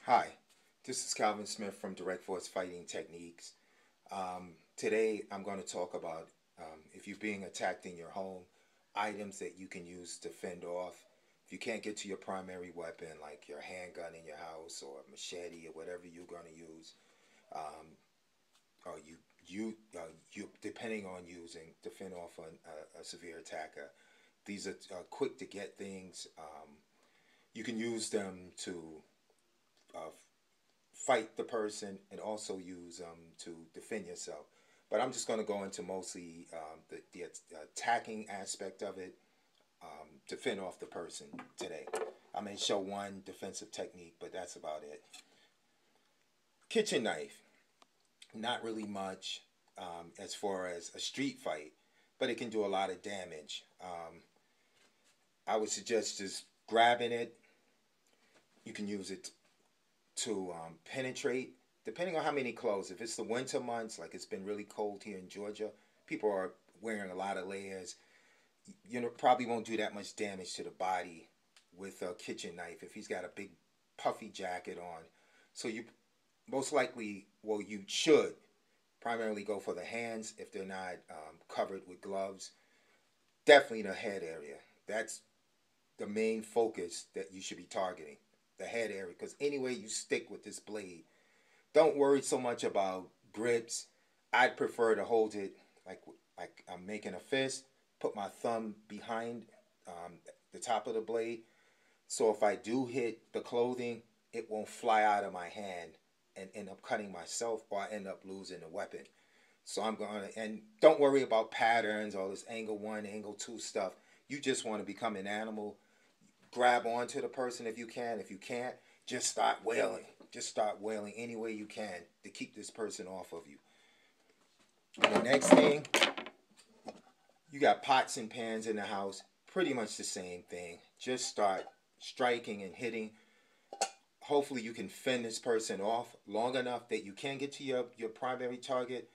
Hi, this is Calvin Smith from Direct Force Fighting Techniques. Today I'm going to talk about if you're being attacked in your home, items that you can use to fend off. If you can't get to your primary weapon, like your handgun in your house or a machete or whatever you're going to use, um, or you depending on using to fend off a severe attacker. These are quick to get things. You can use them to uh, fight the person and also use to defend yourself. But I'm just going to go into mostly the attacking aspect of it to fend off the person today. I may show one defensive technique, but that's about it. Kitchen knife, not really much as far as a street fight, but it can do a lot of damage. I would suggest just grabbing it. You can use it to penetrate, depending on how many clothes. If it's the winter months, like it's been really cold here in Georgia, people are wearing a lot of layers. You know, probably won't do that much damage to the body with a kitchen knife if he's got a big puffy jacket on. So you most likely, well, you should primarily go for the hands if they're not covered with gloves. Definitely the head area. That's the main focus that you should be targeting, the head area, because anyway you stick with this blade, don't worry so much about grips. I'd prefer to hold it like I'm making a fist, put my thumb behind the top of the blade, so if I do hit the clothing, it won't fly out of my hand and end up cutting myself, or I end up losing the weapon. So I'm going to, and don't worry about patterns, all this angle one, angle two stuff. You just want to become an animal. Grab onto the person if you can. If you can't, just start wailing. Just start wailing any way you can to keep this person off of you. And the next thing, you got pots and pans in the house. Pretty much the same thing. Just start striking and hitting. Hopefully you can fend this person off long enough that you can get to your primary target.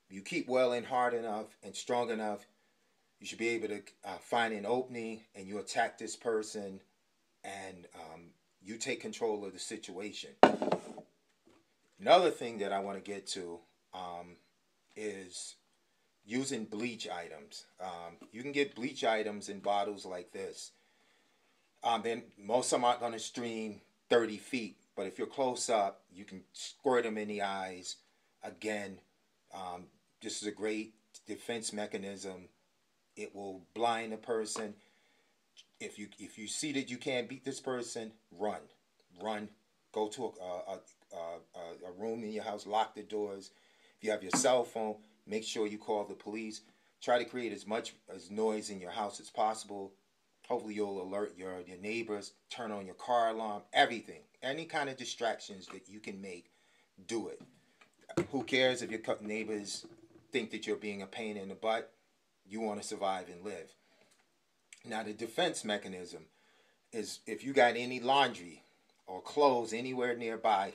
You keep wailing hard enough and strong enough, you should be able to find an opening and you attack this person, and you take control of the situation. Another thing that I want to get to is using bleach items. You can get bleach items in bottles like this. Then most of them aren't going to stream 30 feet, but if you're close up, you can squirt them in the eyes. Again, this is a great defense mechanism. It will blind a person. If you see that you can't beat this person, run. Go to a room in your house, lock the doors. If you have your cell phone, make sure you call the police. Try to create as much as noise in your house as possible. Hopefully you'll alert your neighbors, turn on your car alarm, everything. Any kind of distractions that you can make, do it. Who cares if your neighbors think that you're being a pain in the butt? You want to survive and live. Now the defense mechanism is if you got any laundry or clothes anywhere nearby,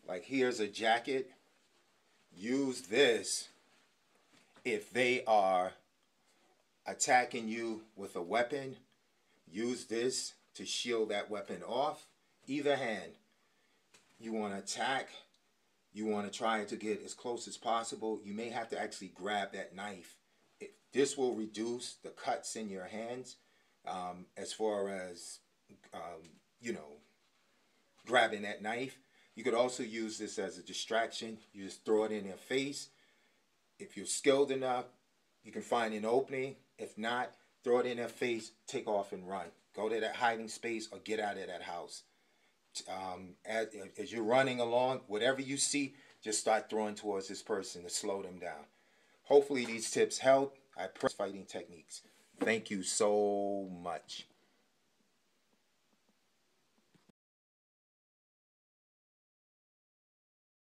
like here's a jacket, use this if they are attacking you with a weapon. Use this to shield that weapon off. Either hand, you want to attack, you want to try to get as close as possible. You may have to actually grab that knife. This will reduce the cuts in your hands as far as, um, you know, grabbing that knife. You could also use this as a distraction. You just throw it in their face. If you're skilled enough, you can find an opening. If not, throw it in their face, take off and run. Go to that hiding space or get out of that house. As you're running along, whatever you see, just start throwing towards this person to slow them down. Hopefully these tips help. I practice fighting techniques. Thank you so much.